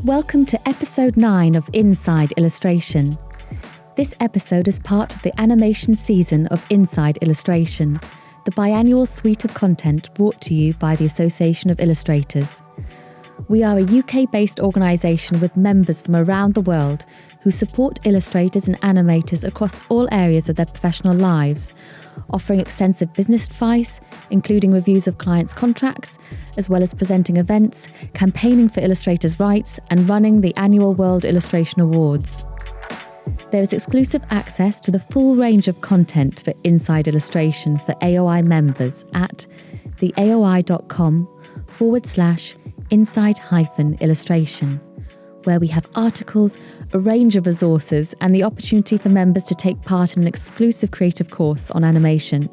Welcome to episode 9 of Inside Illustration. This episode is part of the animation season of Inside Illustration, the biannual suite of content brought to you by the Association of Illustrators. We are a UK-based organisation with members from around the world who support illustrators and animators across all areas of their professional lives, offering extensive business advice, including reviews of clients' contracts, as well as presenting events, campaigning for illustrators' rights, and running the annual World Illustration Awards. There is exclusive access to the full range of content for Inside Illustration for AOI members at theaoi.com/inside-illustration, where we have articles, a range of resources, and the opportunity for members to take part in an exclusive creative course on animation.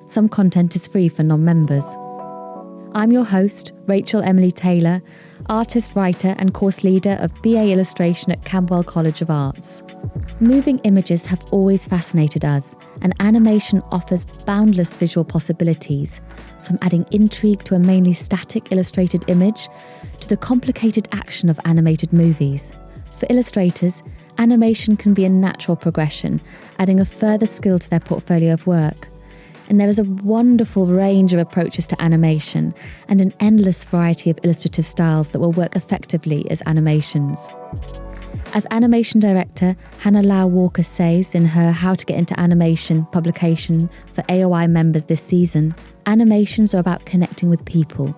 Some content is free for non-members. I'm your host, Rachel Emily Taylor, artist, writer, and course leader of BA Illustration at Camberwell College of Arts. Moving images have always fascinated us, and animation offers boundless visual possibilities, from adding intrigue to a mainly static illustrated image to the complicated action of animated movies. For illustrators, animation can be a natural progression, adding a further skill to their portfolio of work. And there is a wonderful range of approaches to animation and an endless variety of illustrative styles that will work effectively as animations. As animation director, Hannah Lau Walker says in her How to Get Into Animation publication for AOI members this season, animations are about connecting with people,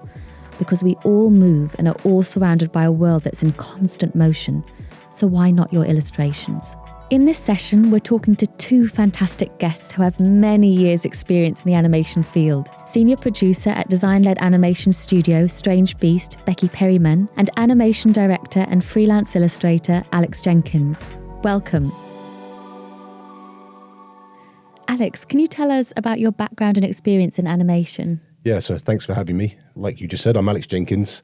because we all move and are all surrounded by a world that's in constant motion. So why not your illustrations? In this session, we're talking to two fantastic guests who have many years' experience in the animation field. Senior producer at design-led animation studio Strange Beast, Becky Perryman, and animation director and freelance illustrator Alex Jenkins. Welcome. Alex, can you tell us about your background and experience in animation? Yeah, so thanks for having me. Like you just said, I'm Alex Jenkins.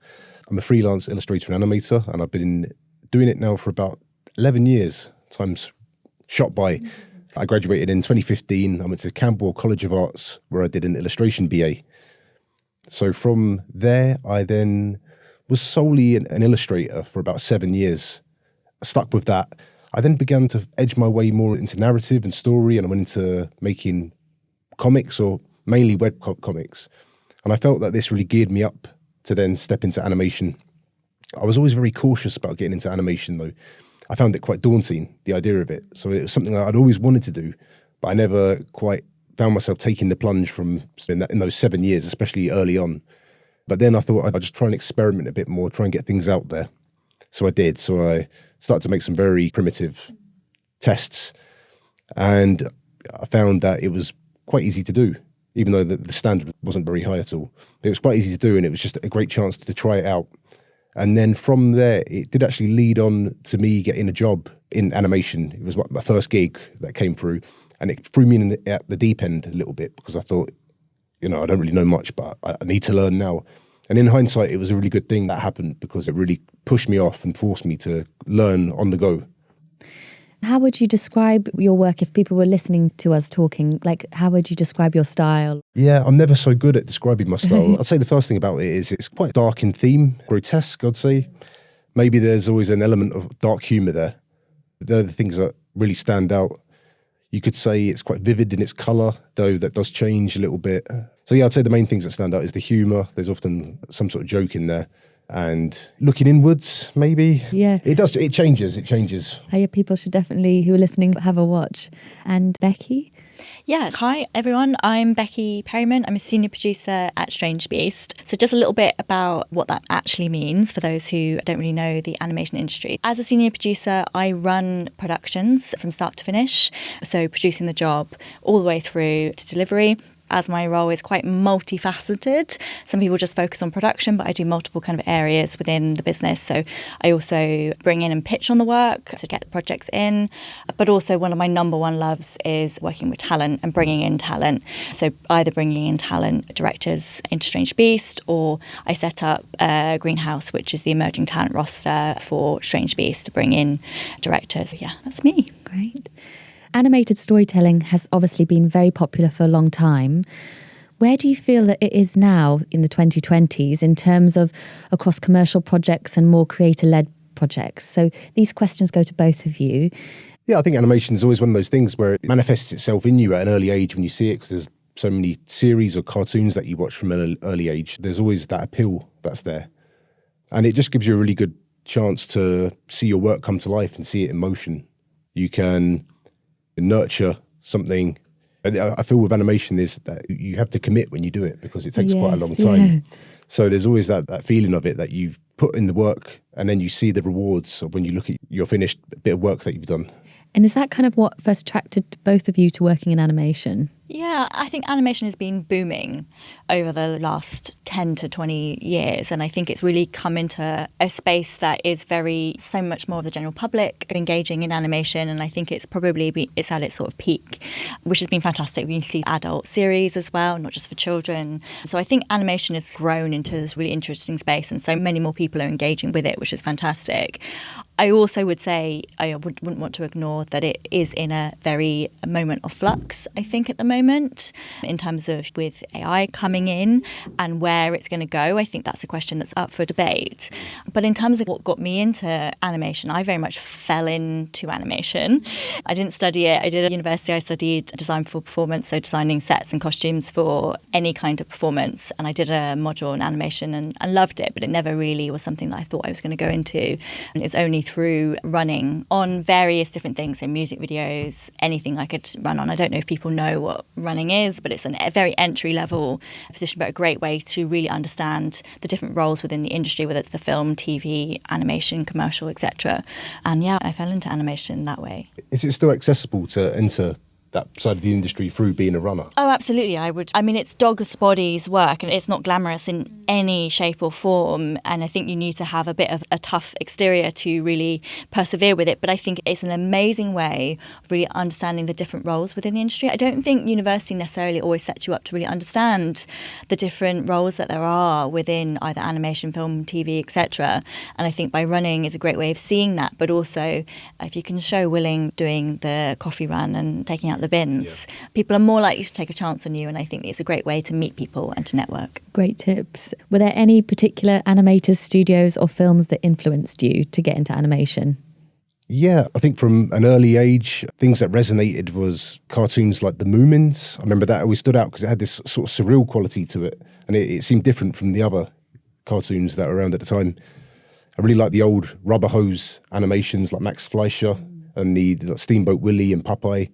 I'm a freelance illustrator and animator, and I've been doing it now for about 11 years. Time's shot by. I graduated in 2015. I went to Camberwell College of Arts, where I did an illustration BA. So from there, I then was solely an illustrator for about 7 years. I stuck with that. I then began to edge my way more into narrative and story, and I went into making comics, or mainly web comics. And I felt that this really geared me up to then step into animation. I was always very cautious about getting into animation, though. I found it quite daunting, the idea of it. So it was something that I'd always wanted to do, but I never quite found myself taking the plunge from in those 7 years, especially early on. But then I thought I'd just try and experiment a bit more, try and get things out there. So I did. So I started to make some very primitive tests, and I found that it was quite easy to do, even though the standard wasn't very high at all. It was quite easy to do, and it was just a great chance to try it out. And then from there, it did actually lead on to me getting a job in animation. It was my first gig that came through, and it threw me at the deep end a little bit, because I thought, I don't really know much, but I need to learn now. And in hindsight, it was a really good thing that happened, because it really pushed me off and forced me to learn on the go. How would you describe your work if people were listening to us talking? Like, how would you describe your style? Yeah, I'm never so good at describing my style. I'd say the first thing about it is it's quite dark in theme, grotesque, I'd say. Maybe there's always an element of dark humour there. They're the things that really stand out. You could say it's quite vivid in its colour, though that does change a little bit. So yeah, I'd say the main things that stand out is the humour. There's often some sort of joke in there. And looking inwards, maybe. Yeah. It changes. People should definitely, who are listening, have a watch. And Becky? Yeah, hi everyone, I'm Becky Perryman. I'm a senior producer at Strange Beast. So just a little bit about what that actually means for those who don't really know the animation industry. As a senior producer, I run productions from start to finish, so producing the job all the way through to delivery. As my role is quite multifaceted. Some people just focus on production, but I do multiple kind of areas within the business. So I also bring in and pitch on the work to get the projects in. But also one of my number one loves is working with talent and bringing in talent. So either bringing in talent directors into Strange Beast, or I set up a greenhouse, which is the emerging talent roster for Strange Beast, to bring in directors. Yeah, that's me. Great. Animated storytelling has obviously been very popular for a long time. Where do you feel that it is now in the 2020s in terms of across commercial projects and more creator-led projects. So these questions go to both of you. Yeah, I think animation is always one of those things where it manifests itself in you at an early age when you see it, because there's so many series or cartoons that you watch from an early age. There's always that appeal that's there. And it just gives you a really good chance to see your work come to life and see it in motion. You can nurture something. And I feel with animation is that you have to commit when you do it, because it takes quite a long time. Yeah. So there's always that feeling of it that you've put in the work, and then you see the rewards of when you look at your finished bit of work that you've done. And is that kind of what first attracted both of you to working in animation? Yeah, I think animation has been booming over the last 10 to 20 years. And I think it's really come into a space that is so much more of the general public engaging in animation. And I think it's it's at its sort of peak, which has been fantastic. We see adult series as well, not just for children. So I think animation has grown into this really interesting space, and so many more people are engaging with it, which is fantastic. I also would say I wouldn't want to ignore that it is in a moment of flux, I think, at the moment, in terms of with AI coming in and where it's going to go. I think that's a question that's up for debate. But in terms of what got me into animation, I very much fell into animation. I didn't study it. I did at university, I studied design for performance, so designing sets and costumes for any kind of performance. And I did a module in animation and loved it, but it never really was something that I thought I was going to go into. And it was only through running on various different things, so music videos, anything I could run on. I don't know if people know what running is, but it's a very entry-level position, but a great way to really understand the different roles within the industry, whether it's the film, TV, animation, commercial, etc. And yeah, I fell into animation that way. Is it still accessible to enter that side of the industry through being a runner? Oh, absolutely. It's dog's body's work, and it's not glamorous in any shape or form. And I think you need to have a bit of a tough exterior to really persevere with it. But I think it's an amazing way of really understanding the different roles within the industry. I don't think university necessarily always sets you up to really understand the different roles that there are within either animation, film, TV, etc. And I think by running is a great way of seeing that. But also, if you can show willing doing the coffee run and taking out the bins, people are more likely to take a chance on you, and I think it's a great way to meet people and to network. Great tips. Were there any particular animators, studios or films that influenced you to get into animation? Yeah, I think from an early age, things that resonated was cartoons like the Moomins. I remember that always stood out because it had this sort of surreal quality to it, and it seemed different from the other cartoons that were around at the time. I really like the old rubber hose animations like Max Fleischer and the Steamboat Willie and Popeye.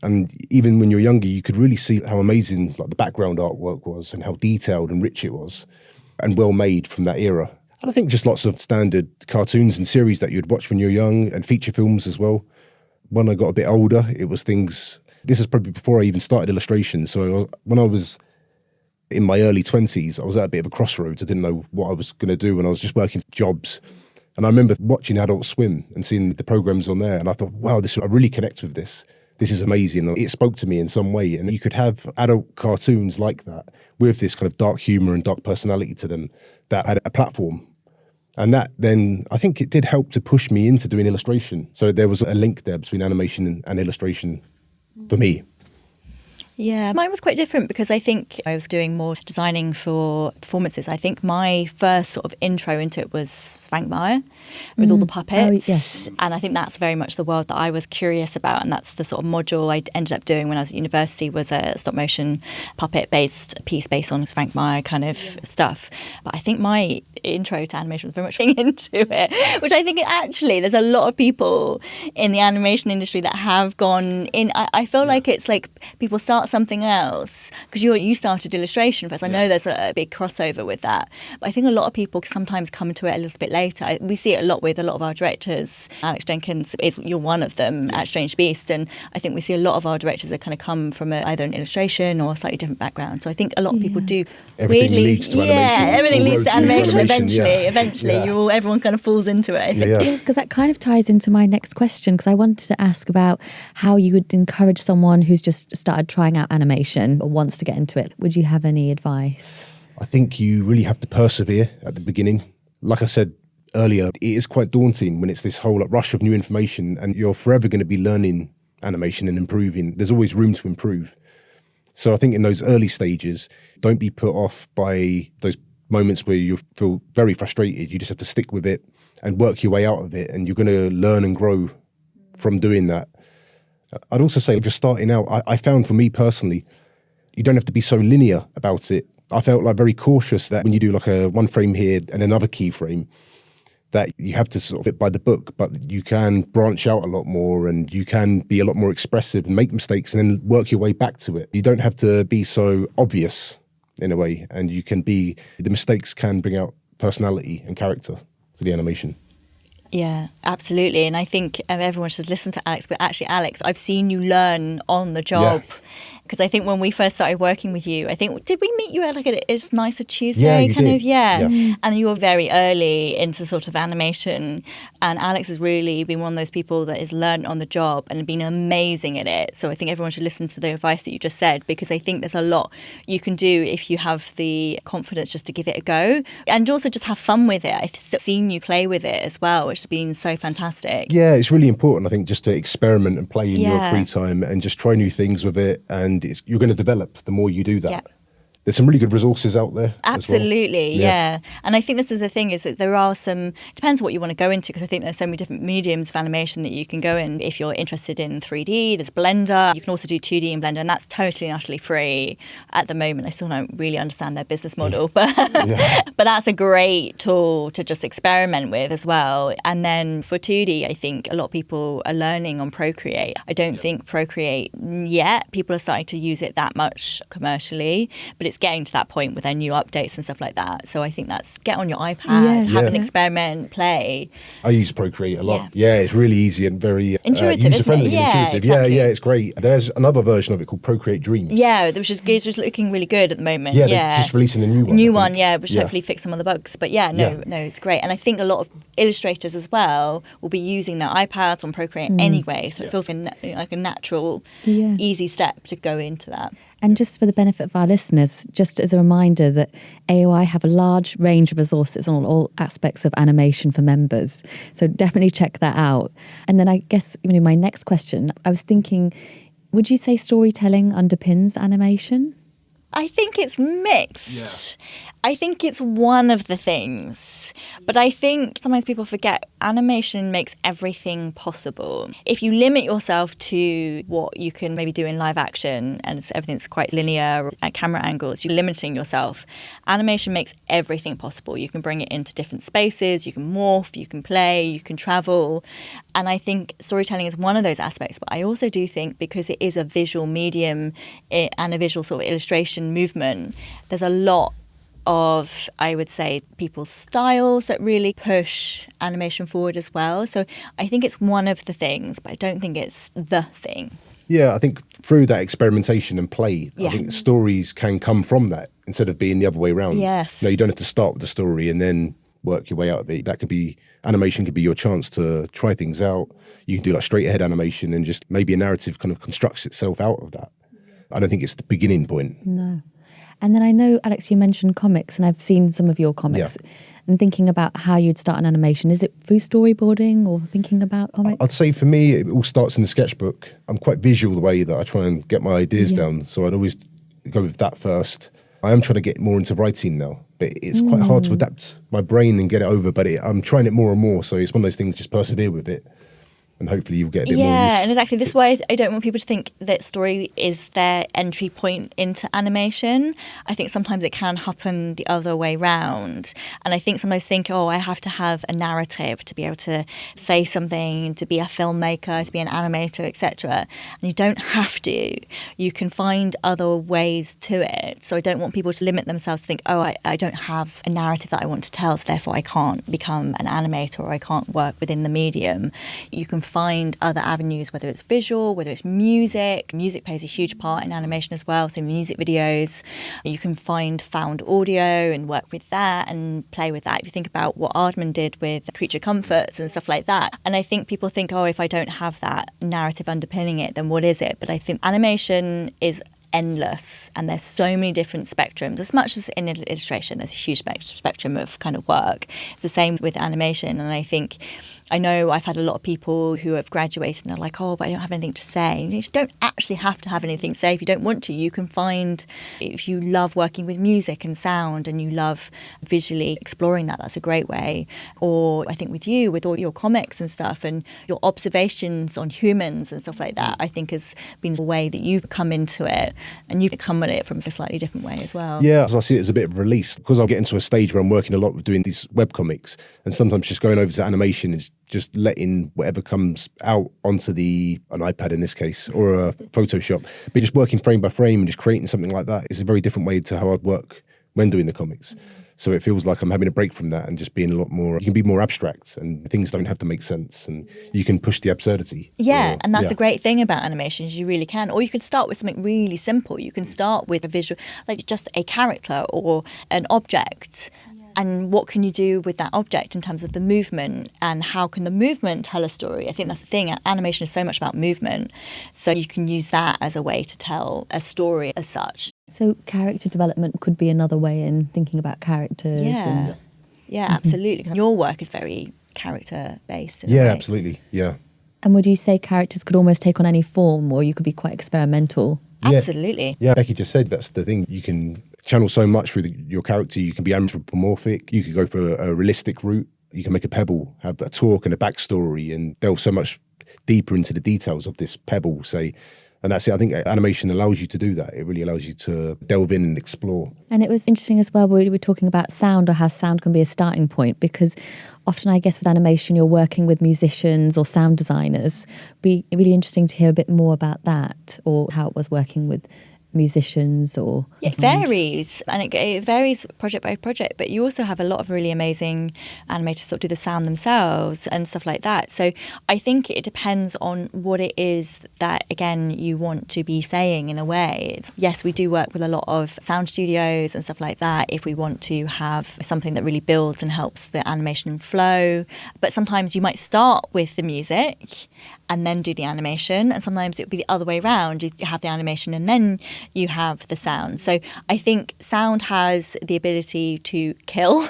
And even when you're younger, you could really see how amazing like the background artwork was and how detailed and rich it was and well made from that era. And I think just lots of standard cartoons and series that you'd watch when you were young, and feature films as well. When I got a bit older, it was things, this is probably before I even started illustration. So when I was in my early 20s, I was at a bit of a crossroads. I didn't know what I was going to do, and I was just working jobs. And I remember watching Adult Swim and seeing the programs on there, and I thought, wow, I really connect with this. This is amazing. It spoke to me in some way. And you could have adult cartoons like that with this kind of dark humor and dark personality to them that had a platform. And that then, I think it did help to push me into doing illustration. So there was a link there between animation and illustration for me. Yeah, mine was quite different because I think I was doing more designing for performances. I think my first sort of intro into it was Svankmajer with all the puppets. Oh, yes. And I think that's very much the world that I was curious about. And that's the sort of module I ended up doing when I was at university, was a stop motion puppet-based piece based on Svankmajer kind of stuff. But I think my intro to animation was very much into it, which I think actually there's a lot of people in the animation industry that have gone in. I feel like it's like people start something else because you started illustration first. I know there's a big crossover with that, but I think a lot of people sometimes come to it a little bit later. We see it a lot with a lot of our directors. Alex Jenkins, you're one of them at Strange Beast, and I think we see a lot of our directors that kind of come from either an illustration or a slightly different background. So I think a lot of people do everything weirdly leads to animation. Yeah, everything leads to animation eventually. Yeah. Everyone kind of falls into it. Yeah, because that kind of ties into my next question, because I wanted to ask about how you would encourage someone who's just started trying out animation or wants to get into it. Would you have any advice? I think you really have to persevere at the beginning. Like I said earlier, it is quite daunting when it's this whole rush of new information and you're forever going to be learning animation and improving. There's always room to improve. So I think in those early stages, don't be put off by those moments where you feel very frustrated. You just have to stick with it and work your way out of it, and you're going to learn and grow from doing that. I'd also say if you're starting out, I found for me personally, you don't have to be so linear about it. I felt like very cautious that when you do like a one frame here and another keyframe, that you have to sort of fit by the book, but you can branch out a lot more and you can be a lot more expressive and make mistakes and then work your way back to it. You don't have to be so obvious in a way, and the mistakes can bring out personality and character to the animation. Yeah, absolutely. And I think everyone should listen to Alex, but actually, Alex, I've seen you learn on the job. Yeah. Because I think when we first started working with you, did we meet you at like It's Nicer Tuesday? Yeah, you did. Yeah. And you were very early into sort of animation. And Alex has really been one of those people that has learned on the job and been amazing at it. So I think everyone should listen to the advice that you just said, because I think there's a lot you can do if you have the confidence just to give it a go. And also just have fun with it. I've seen you play with it as well, which has been so fantastic. Yeah, it's really important, I think, just to experiment and play in your Yeah. free time and just try new things with it. And you're going to develop the more you do that. Yeah. There's some really good resources out there. Absolutely, as well. yeah. And I think this is the thing, is that there are some, depends what you want to go into, because I think there's so many different mediums of animation that you can go in. If you're interested in 3D, there's Blender. You can also do 2D in Blender, and that's totally and utterly free at the moment. I still don't really understand their business model, but but that's a great tool to just experiment with as well. And then for 2D, I think a lot of people are learning on Procreate. I don't think Procreate yet, people are starting to use it that much commercially, but it's getting to that point with their new updates and stuff like that. So I think that's get on your iPad, have an experiment, play. I use Procreate a lot. Yeah, it's really easy and very Intuitive, user-friendly isn't it? and Yeah, intuitive. exactly. Yeah, it's great. There's another version of it called Procreate Dreams. Yeah, which is just looking really good at the moment. Yeah, they're just releasing a new one. New I one, think. yeah, which hopefully fix some of the bugs. But yeah, no, it's great. And I think a lot of illustrators as well will be using their iPads on Procreate anyway. So it feels like a natural, easy step to go into that. And just for the benefit of our listeners, just as a reminder that AOI have a large range of resources on all aspects of animation for members. So definitely check that out. And then I guess my next question, I was thinking, would you say storytelling underpins animation? I think it's mixed. Yeah. I think it's one of the things. But I think sometimes people forget animation makes everything possible. If you limit yourself to what you can maybe do in live action and everything's quite linear at camera angles, you're limiting yourself. Animation makes everything possible. You can bring it into different spaces, you can morph, you can play, you can travel. And I think storytelling is one of those aspects. But I also do think because it is a visual medium and a visual sort of illustration movement, there's a lot of, I would say, people's styles that really push animation forward as well. So I think it's one of the things, but I don't think it's the thing. Yeah, I think through that experimentation and play, I think stories can come from that instead of being the other way around. Yes. No, you don't have to start with the story and then work your way out of it. That could be, animation could be your chance to try things out. You can do like straight ahead animation and just maybe a narrative kind of constructs itself out of that. I don't think it's the beginning point. No. And then I know, Alex, you mentioned comics, and I've seen some of your comics. Yeah. And thinking about how you'd start an animation, is it through storyboarding or thinking about comics? I'd say for me, it all starts in the sketchbook. I'm quite visual the way that I try and get my ideas down. So I'd always go with that first. I am trying to get more into writing now, but it's quite hard to adapt my brain and get it over. But I'm trying it more and more. So it's one of those things, just persevere with it. And hopefully you'll get a bit more use. Yeah, and exactly. This is why I don't want people to think that story is their entry point into animation. I think sometimes it can happen the other way round. And I think sometimes think, I have to have a narrative to be able to say something, to be a filmmaker, to be an animator, etc. And you don't have to. You can find other ways to it. So I don't want people to limit themselves to think, I don't have a narrative that I want to tell, so therefore I can't become an animator or I can't work within the medium. You can find other avenues, whether it's visual, whether it's music. Music plays a huge part in animation as well, so music videos. You can find found audio and work with that and play with that. If you think about what Aardman did with Creature Comforts and stuff like that. And I think people think, if I don't have that narrative underpinning it, then what is it? But I think animation is endless, and there's so many different spectrums. As much as in illustration, there's a huge spectrum of kind of work. It's the same with animation. And I know I've had a lot of people who have graduated and they're like, oh, but I don't have anything to say. And you don't actually have to have anything to say if you don't want to. You can find, if you love working with music and sound and you love visually exploring that, that's a great way. Or I think with you, with all your comics and stuff and your observations on humans and stuff like that, I think has been a way that you've come into it, and you've come at it from a slightly different way as well. Yeah, so I see it as a bit of a release, because I'll get into a stage where I'm working a lot with doing these webcomics, and sometimes just going over to animation and just letting whatever comes out onto an iPad in this case, or a Photoshop, but just working frame by frame and just creating something like that is a very different way to how I'd work when doing the comics. So it feels like I'm having a break from that and just being a lot more, you can be more abstract and things don't have to make sense and you can push the absurdity. Yeah, and that's the great thing about animations, you really can. Or you can start with something really simple. You can start with a visual, like just a character or an object. And what can you do with that object in terms of the movement, and how can the movement tell a story? I think that's the thing. Animation is so much about movement. So you can use that as a way to tell a story as such. So character development could be another way in thinking about characters. Yeah, absolutely. Your work is very character-based. Yeah, absolutely. Yeah. And would you say characters could almost take on any form, or you could be quite experimental? Absolutely. Yeah, Becky just said that's the thing. You can channel so much through your character. You can be anthropomorphic. You could go for a realistic route. You can make a pebble, have a talk and a backstory, and delve so much deeper into the details of this pebble, say. And that's it. I think animation allows you to do that. It really allows you to delve in and explore. And it was interesting as well, we were talking about sound, or how sound can be a starting point, because often I guess with animation you're working with musicians or sound designers. It'd be really interesting to hear a bit more about that, or how it was working with musicians or it varies, and it varies project by project, but you also have a lot of really amazing animators sort of do the sound themselves and stuff like that. So I think it depends on what it is that, again, you want to be saying in a way. Yes, we do work with a lot of sound studios and stuff like that if we want to have something that really builds and helps the animation flow, but sometimes you might start with the music and then do the animation, and sometimes it would be the other way around. You have the animation and then you have the sound. So I think sound has the ability to kill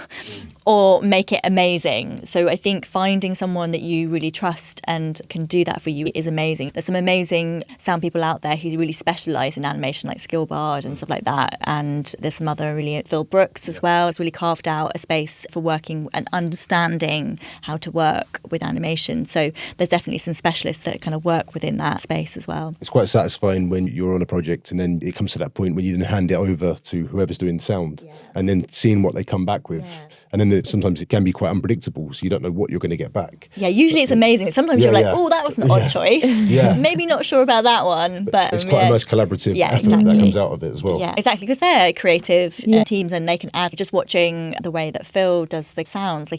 or make it amazing. So I think finding someone that you really trust and can do that for you is amazing. There's some amazing sound people out there who really specialise in animation, like Skillbard and stuff like that. And there's some other really, Phil Brooks as well. It's really carved out a space for working and understanding how to work with animation. So there's definitely some specialists that kind of work within that space as well. It's quite satisfying when you're on a project and then it comes to that point when you then hand it over to whoever's doing sound, and then seeing what they come back with. And then sometimes it can be quite unpredictable, so you don't know what you're going to get back. Yeah, usually it's amazing. Sometimes you're like, oh, that was an odd choice. Maybe not sure about that one. But it's quite a nice collaborative effort that comes out of it as well. Yeah, exactly, because they're creative teams and they can add. Just watching the way that Phil does the sounds,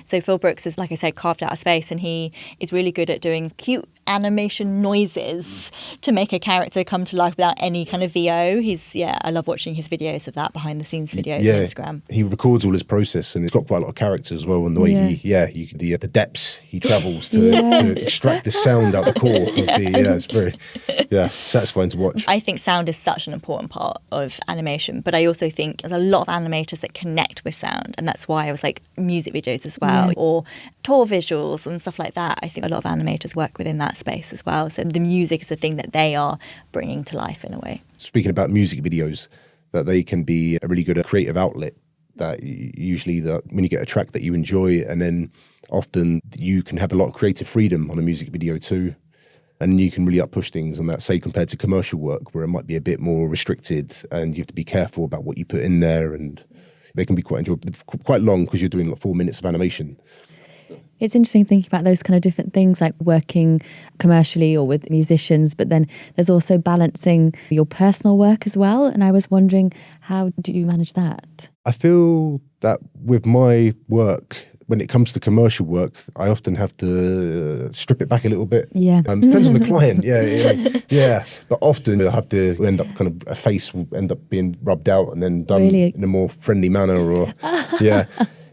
so Phil Brooks is, like I said, carved out a space, and he is really good at doing cute animation noises to make a character come to life without any kind of VO. I love watching his videos of that, behind the scenes videos on Instagram. He records all his process, and it's got quite a lot of character as well, and the way the depths he travels to extract the sound out the core of it's very satisfying to watch. I think sound is such an important part of animation, but I also think there's a lot of animators that connect with sound, and that's why I was like music videos as well, or tour visuals and stuff like that. I think a lot of animators work within that space as well. So the music is the thing that they are bringing to life in a way. Speaking about music videos, that they can be a really good creative outlet, that usually when you get a track that you enjoy, and then often you can have a lot of creative freedom on a music video too, and you can really push things on that, say, compared to commercial work where it might be a bit more restricted and you have to be careful about what you put in there, and they can be quite enjoyable, quite long because you're doing like 4 minutes of animation. It's interesting thinking about those kind of different things, like working commercially or with musicians, but then there's also balancing your personal work as well. And I was wondering, how do you manage that? I feel that with my work, when it comes to commercial work, I often have to strip it back a little bit. Yeah. Depends on the client. Yeah. But often I have to end up a face will end up being rubbed out and then done in a more friendly manner, or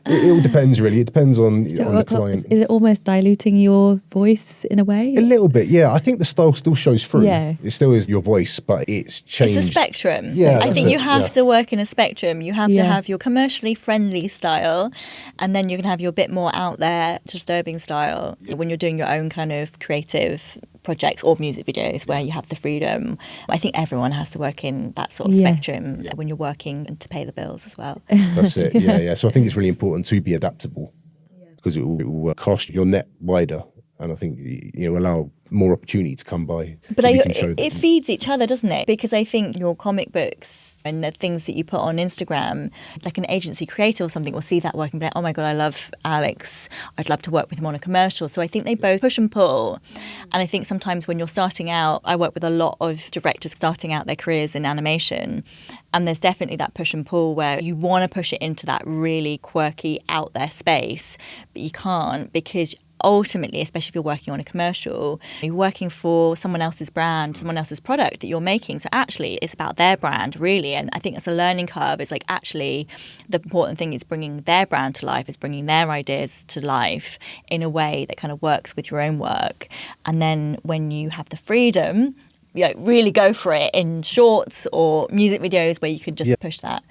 It all depends, really. It depends on the client. Is it almost diluting your voice in a way? A little bit, yeah. I think the style still shows through. Yeah. It still is your voice, but it's changed. It's a spectrum. Yeah, I think that's you it, have yeah. to work in a spectrum. You have to Yeah. have your commercially friendly style, and then you can have your bit more out there, disturbing style when you're doing your own kind of creative projects or music videos where you have the freedom. I think everyone has to work in that sort of Yes. spectrum when you're working to pay the bills as well. That's it, yeah. So I think it's really important to be adaptable because it will cast your net wider. And I think, allow more opportunity to come by. But if you can show it that. feeds each other, doesn't it? Because I think your comic books and the things that you put on Instagram, like an agency creator or something will see that work and be like, oh my God, I love Alex. I'd love to work with him on a commercial. So I think they both push and pull. And I think sometimes when you're starting out, I work with a lot of directors starting out their careers in animation. And there's definitely that push and pull where you want to push it into that really quirky out there space, but you can't because ultimately, especially if you're working on a commercial, you're working for someone else's brand, someone else's product that you're making. So actually, it's about their brand, really. And I think that's a learning curve. It's like actually the important thing is bringing their brand to life, is bringing their ideas to life in a way that kind of works with your own work. And then when you have the freedom, really go for it in shorts or music videos where you can just push that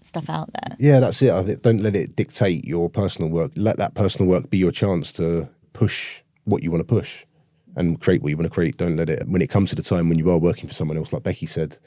stuff out there. Yeah, that's it. I think don't let it dictate your personal work. Let that personal work be your chance to push what you want to push and create what you want to create. Don't let it, when it comes to the time when you are working for someone else, like Becky said,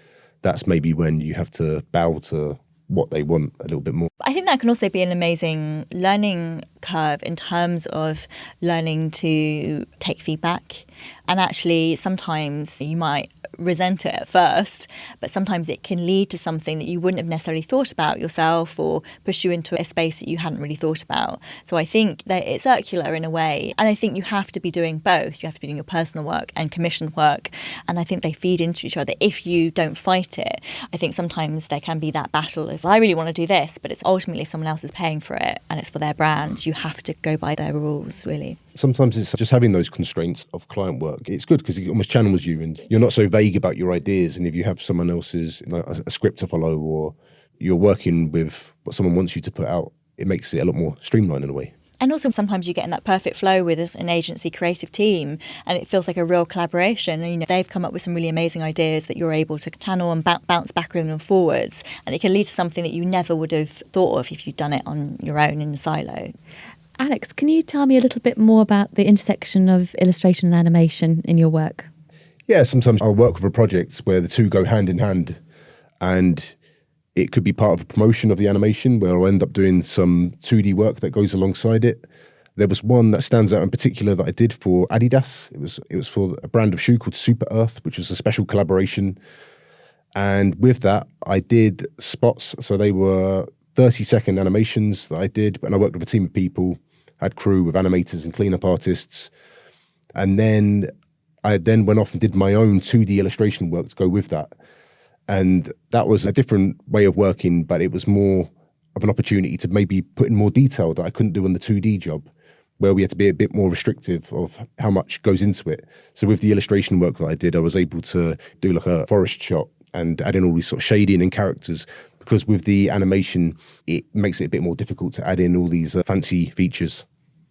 that's maybe when you have to bow to what they want a little bit more. I think that can also be an amazing learning curve in terms of learning to take feedback. And actually, sometimes you might resent it at first, but sometimes it can lead to something that you wouldn't have necessarily thought about yourself or push you into a space that you hadn't really thought about. So I think that it's circular in a way. And I think you have to be doing both. You have to be doing your personal work and commissioned work. And I think they feed into each other if you don't fight it. I think sometimes there can be that battle of, I really want to do this, but it's ultimately if someone else is paying for it and it's for their brand, you have to go by their rules, really. Sometimes it's just having those constraints of client work. It's good because it almost channels you and you're not so vague about your ideas. And if you have someone else's, a script to follow, or you're working with what someone wants you to put out, it makes it a lot more streamlined in a way. And also sometimes you get in that perfect flow with an agency creative team and it feels like a real collaboration. And they've come up with some really amazing ideas that you're able to channel and bounce backwards and forwards. And it can lead to something that you never would have thought of if you'd done it on your own in a silo. Alex, can you tell me a little bit more about the intersection of illustration and animation in your work? Yeah, sometimes I'll work with a project where the two go hand in hand, and it could be part of a promotion of the animation where I'll end up doing some 2D work that goes alongside it. There was one that stands out in particular that I did for Adidas. It was for a brand of shoe called Super Earth, which was a special collaboration. And with that, I did spots. So they were 30-second animations that I did, and I worked with a team of people. I had crew with animators and cleanup artists. And then I went off and did my own 2D illustration work to go with that. And that was a different way of working, but it was more of an opportunity to maybe put in more detail that I couldn't do on the 2D job, where we had to be a bit more restrictive of how much goes into it. So with the illustration work that I did, I was able to do like a forest shot and add in all these sort of shading and characters, because with the animation, it makes it a bit more difficult to add in all these fancy features.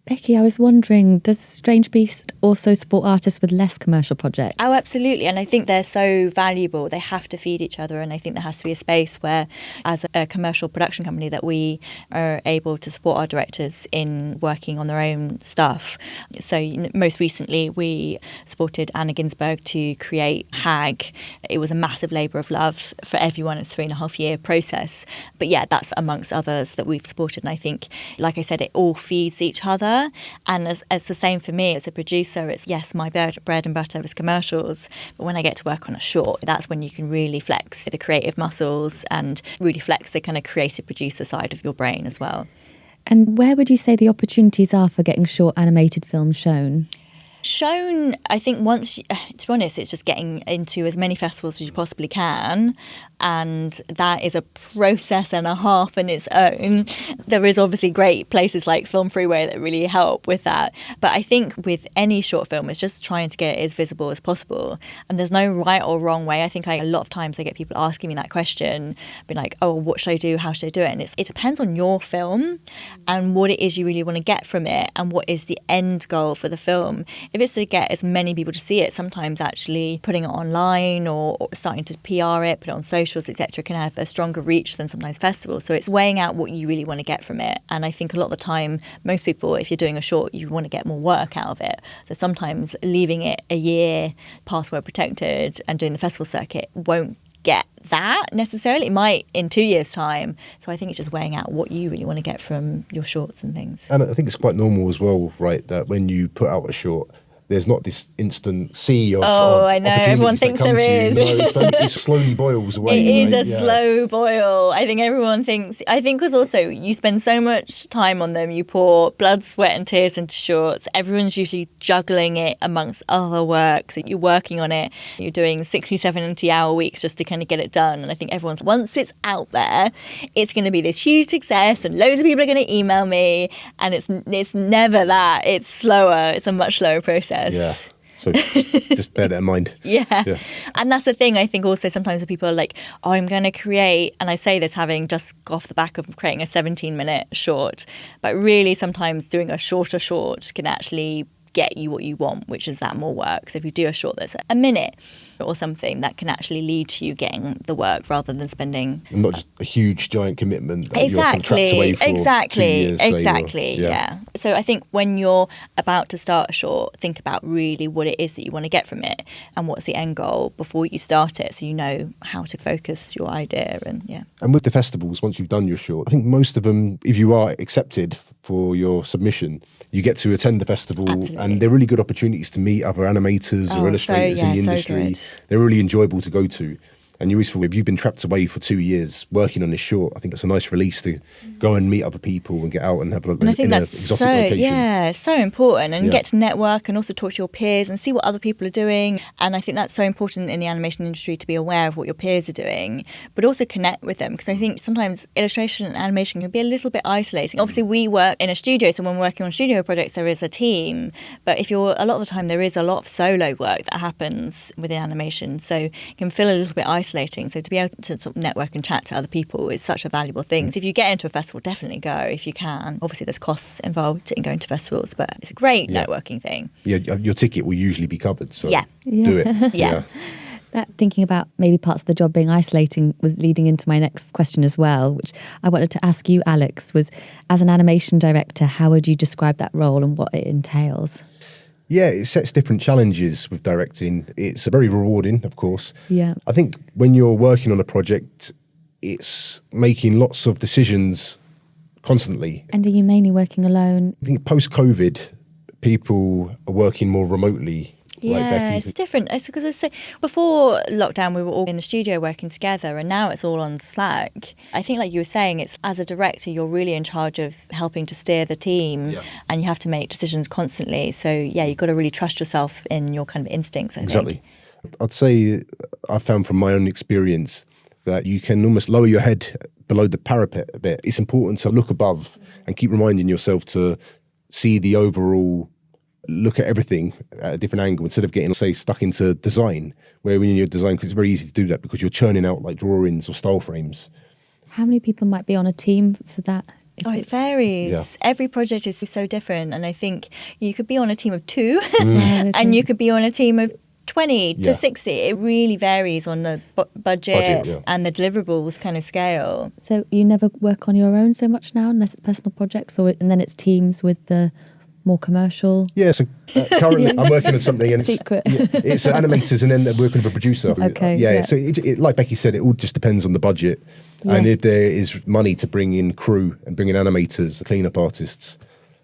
Becky, I was wondering, does Strange Beast also support artists with less commercial projects? Oh, absolutely. And I think they're so valuable. They have to feed each other. And I think there has to be a space where, as a commercial production company, that we are able to support our directors in working on their own stuff. So most recently, we supported Anna Ginsberg to create Hag. It was a massive labour of love for everyone. It's a 3.5-year process. But yeah, that's amongst others that we've supported. And I think, like I said, it all feeds each other. And it's the same for me as a producer. It's, yes, my bread and butter is commercials, but when I get to work on a short, that's when you can really flex the creative muscles and really flex the kind of creative producer side of your brain as well. And where would you say the opportunities are for getting short animated films shown? Shown, I think once, to be honest, it's just getting into as many festivals as you possibly can. and that is a process and a half in its own. There is obviously great places like Film Freeway that really help with that. But I think with any short film, it's just trying to get it as visible as possible. And there's no right or wrong way. I think a lot of times I get people asking me that question, being like, oh, what should I do? How should I do it? And it depends on your film and what it is you really want to get from it and what is the end goal for the film. If it's to get as many people to see it, sometimes actually putting it online or starting to PR it, put it on socials, etc., can have a stronger reach than sometimes festivals. So it's weighing out what you really want to get from it. And I think a lot of the time, most people, if you're doing a short, you want to get more work out of it. So sometimes leaving it a year password protected and doing the festival circuit won't get that necessarily. It might in 2 years' time. So I think it's just weighing out what you really want to get from your shorts and things. And I think it's quite normal as well, right, that when you put out a short, there's not this instant sea of I know, everyone thinks there is. It slowly boils away. It is a slow boil. I think everyone thinks, because also you spend so much time on them, you pour blood, sweat and tears into shorts. Everyone's usually juggling it amongst other work. So you're working on it, you're doing 60, 70-hour weeks just to kind of get it done. And I think once it's out there, it's going to be this huge success and loads of people are going to email me. And it's never that. It's slower. It's a much slower process. Yeah. So just bear that in mind. Yeah. And that's the thing. I think also sometimes people are like, oh, I'm going to create, and I say this having just off the back of creating a 17-minute short, but really sometimes doing a shorter short can actually get you what you want, which is that more work. So if you do a short that's a minute or something, that can actually lead to you getting the work rather than spending... And not just a huge, giant commitment that you're trapped away for 2 years. Exactly. So I think when you're about to start a short, think about really what it is that you want to get from it and what's the end goal before you start it, so you know how to focus your idea. And with the festivals, once you've done your short, I think most of them, if you are accepted for your submission, you get to attend the festival. Absolutely. And they're really good opportunities to meet other animators or illustrators in the industry. They're really enjoyable to go to. And you always feel, if you've been trapped away for 2 years working on this short, I think it's a nice release to go and meet other people and get out and have an exotic location. Yeah, so important. And get to network and also talk to your peers and see what other people are doing. And I think that's so important in the animation industry, to be aware of what your peers are doing, but also connect with them. Because I think sometimes illustration and animation can be a little bit isolating. Obviously, we work in a studio, so when we're working on studio projects, there is a team. But a lot of the time, there is a lot of solo work that happens within animation. So it can feel a little bit isolating. So to be able to sort of network and chat to other people is such a valuable thing. So if you get into a festival, definitely go if you can. Obviously, there's costs involved in going to festivals, but it's a great networking thing. Yeah, your ticket will usually be covered, so do it. Yeah. That thinking about maybe parts of the job being isolating was leading into my next question as well, which I wanted to ask you, Alex, was as an animation director, how would you describe that role and what it entails? Yeah, it sets different challenges with directing. It's very rewarding, of course. Yeah. I think when you're working on a project, it's making lots of decisions constantly. And are you mainly working alone? I think post-COVID, people are working more remotely. Yeah, it's different. It's because before lockdown, we were all in the studio working together, and now it's all on Slack. I think, like you were saying, it's as a director, you're really in charge of helping to steer the team, and you have to make decisions constantly. So, you've got to really trust yourself in your kind of instincts, I think. I'd say I found from my own experience that you can almost lower your head below the parapet a bit. It's important to look above and keep reminding yourself to see the overall, look at everything at a different angle instead of getting, say, stuck into design, where when you're design, because it's very easy to do that because you're churning out like drawings or style frames. How many people might be on a team for that? It varies. Yeah. Every project is so different. And I think you could be on a team of 2 and you could be on a team of 20 to 60. It really varies on the budget and the deliverables kind of scale. So you never work on your own so much now, unless it's personal projects, and then it's teams with the more commercial? Yeah, so currently I'm working on something and it's animators and then they're working with a producer. Okay. So it, like Becky said, it all just depends on the budget. And if there is money to bring in crew and bring in animators, clean-up artists,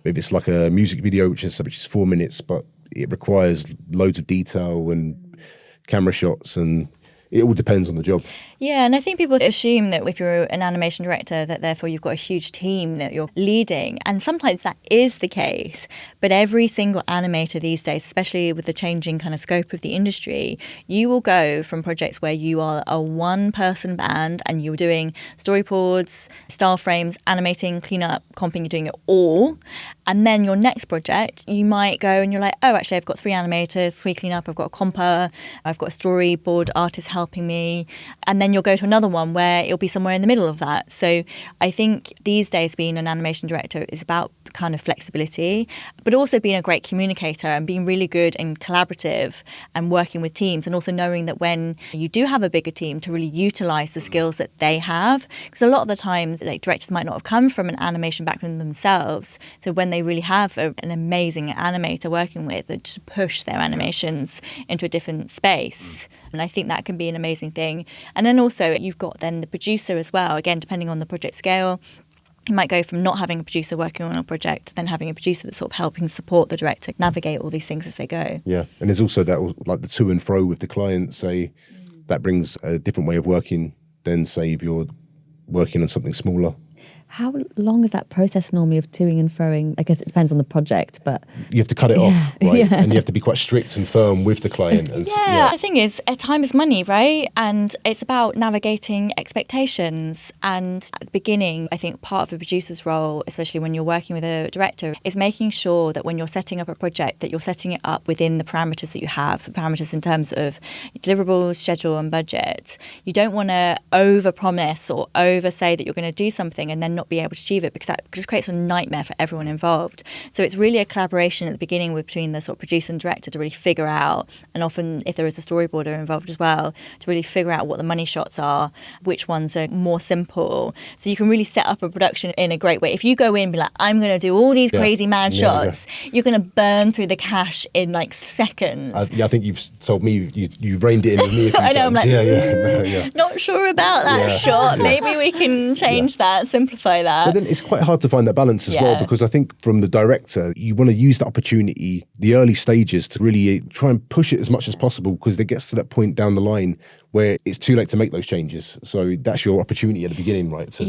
if it's like a music video, which is 4 minutes, but it requires loads of detail and camera shots and it all depends on the job. Yeah, and I think people assume that if you're an animation director, that therefore you've got a huge team that you're leading. And sometimes that is the case. But every single animator these days, especially with the changing kind of scope of the industry, you will go from projects where you are a one-person band and you're doing storyboards, style frames, animating, cleanup, comping, you're doing it all. And then your next project, you might go and you're like, oh, actually, I've got 3 animators, 3 cleanup, I've got a comper, I've got a storyboard artist helping me. And then you'll go to another one where it'll be somewhere in the middle of that. So I think these days being an animation director is about kind of flexibility, but also being a great communicator and being really good and collaborative and working with teams, and also knowing that when you do have a bigger team to really utilize the skills that they have, because a lot of the times like directors might not have come from an animation background themselves, so when they really have an amazing animator working with to push their animations into a different space, and I think that can be an amazing thing. And then also you've got then the producer as well, again depending on the project scale. You might go from not having a producer working on a project to then having a producer that's sort of helping support the director navigate all these things as they go. Yeah, and there's also that, like the to and fro with the client, say, that brings a different way of working than, say, if you're working on something smaller. How long is that process normally of toing and froing? I guess it depends on the project, but... You have to cut it off, right? And you have to be quite strict and firm with the client. And, the thing is, time is money, right? And it's about navigating expectations. And at the beginning, I think part of a producer's role, especially when you're working with a director, is making sure that when you're setting up a project, that you're setting it up within the parameters that you have, the parameters in terms of deliverables, schedule and budget. You don't want to over-promise or over-say that you're going to do something and then not be able to achieve it, because that just creates a nightmare for everyone involved. So it's really a collaboration at the beginning between the sort of producer and director to really figure out, and often if there is a storyboarder involved as well, to really figure out what the money shots are, which ones are more simple. So you can really set up a production in a great way. If you go in and be like, I'm going to do all these crazy mad shots, you're going to burn through the cash in like seconds. I think you've told me you've reined it in with me a few I know, times. I'm like, not sure about that shot. Maybe we can change that, simplify that. But then it's quite hard to find that balance as well, because I think from the director, you want to use the opportunity, the early stages, to really try and push it as much as possible, because it gets to that point down the line where it's too late to make those changes. So that's your opportunity at the beginning, right? To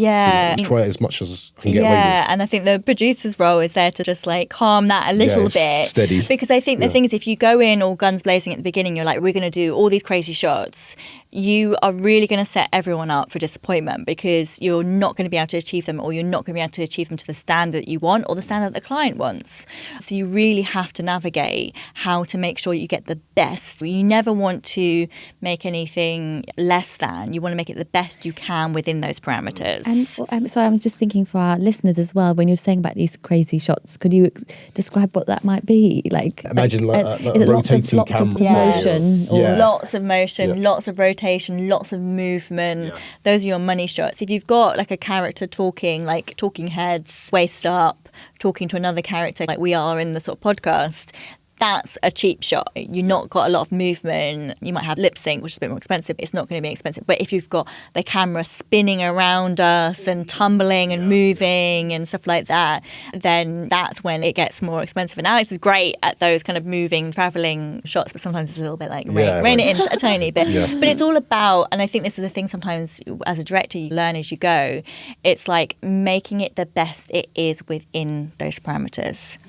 try it as much as I can get away with. And I think the producer's role is there to just like calm that a little bit. Steady. Because I think the thing is, if you go in all guns blazing at the beginning, you're like, we're going to do all these crazy shots, you are really going to set everyone up for disappointment, because you're not going to be able to achieve them, or you're not going to be able to achieve them to the standard that you want or the standard that the client wants. So you really have to navigate how to make sure you get the best. You never want to make anything less than. You want to make it the best you can within those parameters. And so I'm just thinking for our listeners as well, when you're saying about these crazy shots, could you describe what that might be? Like, imagine like is a it rotating lots of camera. motion? Lots of motion, lots of rotation, lots of movement. Those are your money shots. If you've got like a character talking, like talking heads, waist up, talking to another character like we are in the sort of podcast, that's a cheap shot. You've not got a lot of movement. You might have lip sync, which is a bit more expensive. It's not going to be expensive. But if you've got the camera spinning around us and tumbling and moving and stuff like that, then that's when it gets more expensive. And Alex is great at those kind of moving, travelling shots, but sometimes it's a little bit like rein it in a tiny bit. But it's all about, and I think this is the thing sometimes as a director you learn as you go, it's like making it the best it is within those parameters.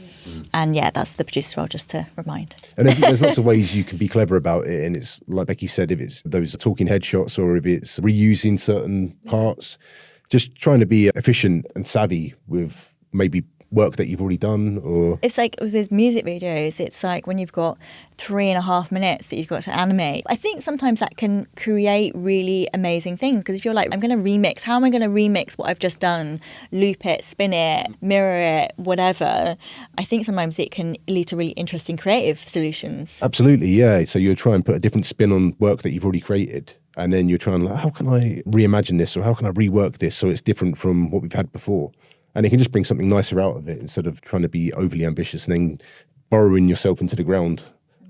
And that's the producer's role, just to remind. And there's lots of ways you can be clever about it, and it's like Becky said, if it's those talking headshots or if it's reusing certain parts, just trying to be efficient and savvy with maybe work that you've already done. Or it's like with music videos, it's like when you've got 3.5 minutes that you've got to animate, I think sometimes that can create really amazing things, because if you're like, I'm going to remix, how am I going to remix what I've just done, loop it, spin it, mirror it, whatever, I think sometimes it can lead to really interesting creative solutions. Absolutely, yeah. So you're trying to put a different spin on work that you've already created, and then you're trying like, how can I reimagine this, or how can I rework this so it's different from what we've had before? And it can just bring something nicer out of it, instead of trying to be overly ambitious and then borrowing yourself into the ground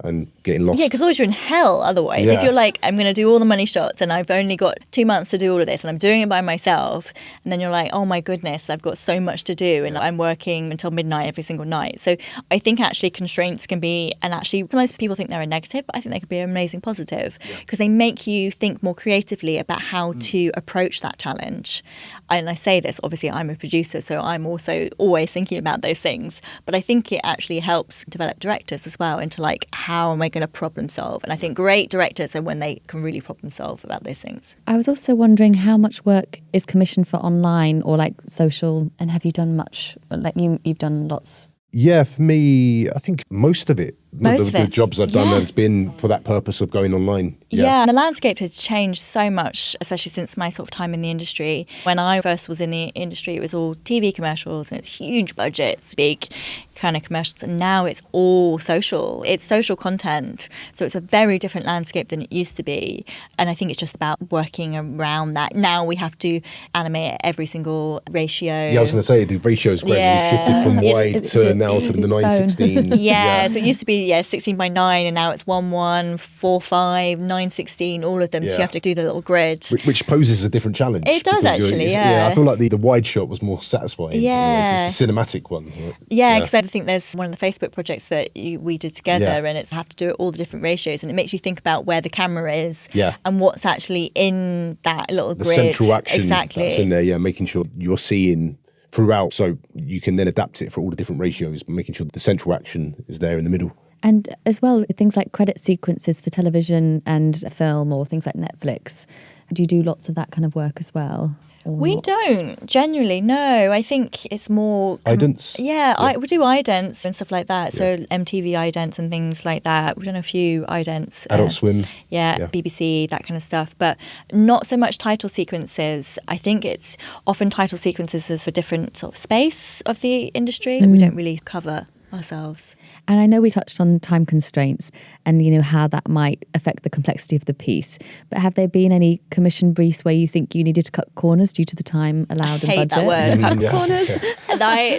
and getting lost. Yeah, because otherwise you're in hell otherwise. Yeah. If you're like, I'm going to do all the money shots and I've only got 2 months to do all of this and I'm doing it by myself, and then you're like, oh my goodness, I've got so much to do and I'm working until midnight every single night. So I think actually constraints can be, and actually most people think they're a negative, but I think they could be an amazing positive because they make you think more creatively about how to approach that challenge. And I say this, obviously I'm a producer, so I'm also always thinking about those things, but I think it actually helps develop directors as well into like, how am I going to problem solve? And I think great directors are when they can really problem solve about those things. I was also wondering how much work is commissioned for online or like social, and have you done much? Like you've done lots. Yeah, for me, I think most of it, Most of the it. jobs I've done Yeah. has been for that purpose of going online. Yeah, the landscape has changed so much, especially since my sort of time in the industry. When I first was in the industry, it was all TV commercials and it's huge budgets, big kind of commercials. And now it's all social. It's social content. So it's a very different landscape than it used to be. And I think it's just about working around that. Now we have to animate every single ratio. Yeah, I was going to say, the ratio's great. Yeah. You shifted from It's- wide it's to the now to the phone. 916. Yeah, so it used to be 16:9, and now it's 1:1, 4:5, 9:16, all of them. So Yeah. you have to do the little grid. Which poses a different challenge. It does because actually, yeah. I feel like the wide shot was more satisfying. Yeah. It's just the cinematic one. Yeah, because I think there's one of the Facebook projects that we did together, Yeah. and it's have to do all the different ratios, and it makes you think about where the camera is Yeah. and what's actually in that little The grid. central action Exactly. that's in there, yeah, making sure you're seeing throughout so you can then adapt it for all the different ratios, but making sure that the central action is there in the middle. And as well, things like credit sequences for television and film or things like Netflix. Do you do lots of that kind of work as well? Or We not? don't generally, no. I think it's more Idents? Yeah, we do idents and stuff like that. So MTV idents and things like that. We've done a few idents. Adult Swim. Yeah, BBC, that kind of stuff. But not so much title sequences. I think it's often title sequences is a different sort of space of the industry that we don't really cover ourselves. And I know we touched on time constraints and, you know, how that might affect the complexity of the piece. But have there been any commission briefs where you think you needed to cut corners due to the time allowed and hate budget? that word. Cut Yeah. corners. And I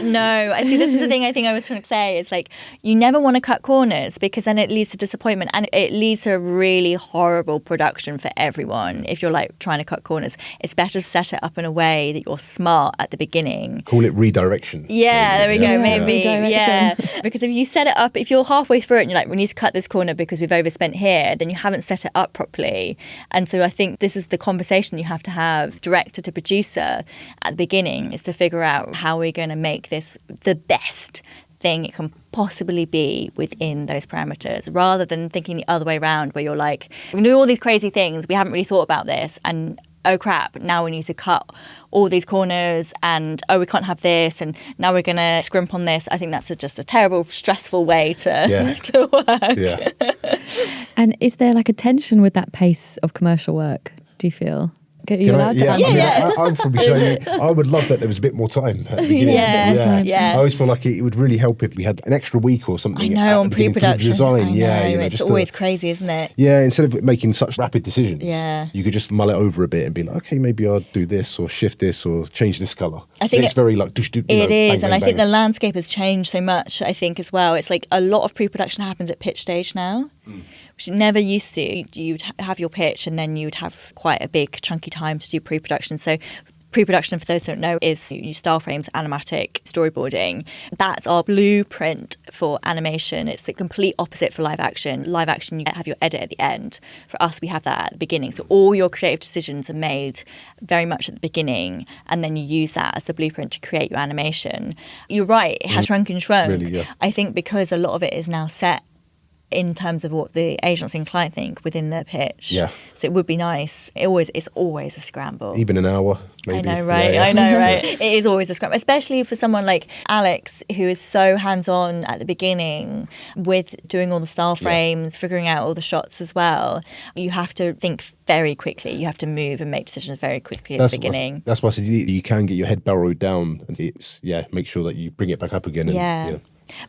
see, this is the thing I think I was trying to say. It's like, you never want to cut corners because then it leads to disappointment and it leads to a really horrible production for everyone. If you're like trying to cut corners, it's better to set it up in a way that you're smart at the beginning. Call it redirection. Yeah, there we go, Yeah, maybe. redirection. Yeah. Because if you set it up, if you're halfway through it and you're like, we need to cut this corner because we've overspent here, then you haven't set it up properly. And so I think this is the conversation you have to have, director to producer, at the beginning, is to figure out how we're going to make this the best thing it can possibly be within those parameters, rather than thinking the other way around where you're like, we're going to do all these crazy things, we haven't really thought about this, and oh crap, now we need to cut all these corners, and oh, we can't have this, and now we're going to scrimp on this. I think that's just a terrible, stressful way to, to work. Yeah. And is there like a tension with that pace of commercial work, do you feel? Are you allowed to yeah, answer? I mean, Yeah. I would probably say I would love that there was a bit more time at the beginning. Yeah. I always feel like it would really help if we had an extra week or something. I know, at on the beginning for the pre-production. design. I know, Yeah, you know, it's just always crazy, isn't it? Yeah, instead of making such rapid decisions, Yeah. you could just mull it over a bit and be like, okay, maybe I'll do this or shift this or change this colour. I think it's very like, It is, and I think the landscape has changed so much, I think, as well. It's like a lot of pre-production happens at pitch stage now, which it never used to. You'd have your pitch and then you'd have quite a big chunky time to do pre-production. So pre-production, for those who don't know, is you style frames, animatic, storyboarding. That's our blueprint for animation. It's the complete opposite for live action. Live action, you have your edit at the end. For us, we have that at the beginning. So all your creative decisions are made very much at the beginning, and then you use that as the blueprint to create your animation. You're right, it has shrunk and shrunk. Really, yeah. I think because a lot of it is now set in terms of what the agency and client think within their pitch. Yeah. So it would be nice. It's always a scramble. Even an hour, maybe. I know, right? Yeah, yeah. I know, right? It is always a scramble, especially for someone like Alex, who is so hands-on at the beginning with doing all the style frames, figuring out all the shots as well. You have to think very quickly. You have to move and make decisions very quickly at the beginning. That's why I said you can get your head burrowed down and make sure that you bring it back up again. And, Yeah. you know,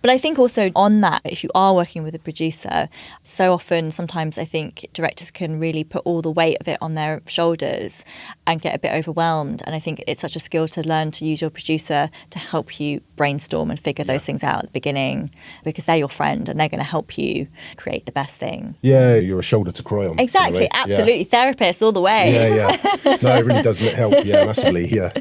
But I think also on that, if you are working with a producer, so often, sometimes I think directors can really put all the weight of it on their shoulders and get a bit overwhelmed. And I think it's such a skill to learn to use your producer to help you brainstorm and figure those things out at the beginning, because they're your friend and they're going to help you create the best thing. Yeah, you're a shoulder to cry on. Exactly, absolutely. Therapist all the way. Yeah. No, it really does help. Yeah, massively. Yeah.